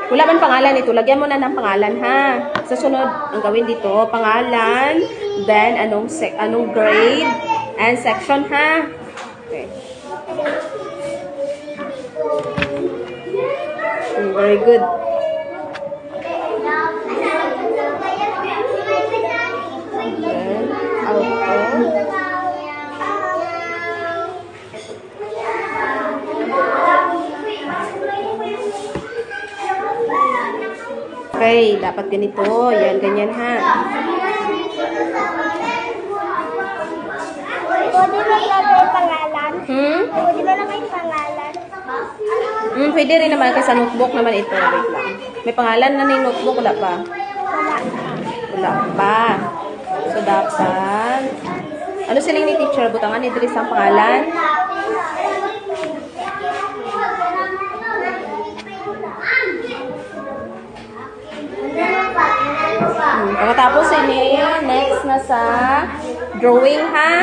Wala man pangalan ito. Lagyan mo na ng pangalan, ha? Sa sunod, ang gawin dito, pangalan, then anong grade, and section, ha? Okay. Very good. Then, auto. Okay, dapat ganito. Yan, ganyan, ha? Pwede ba natin yung pangalan? Pwede ba naman yung pangalan? Pwede rin naman kasi sa notebook naman ito. Wait lang. May pangalan na ng notebook, wala pa? Wala pa. So, dapat... Ano siling ni teacher? Butangan ni Dries ang pangalan? Pagkatapos ini, next na sa drawing, ha?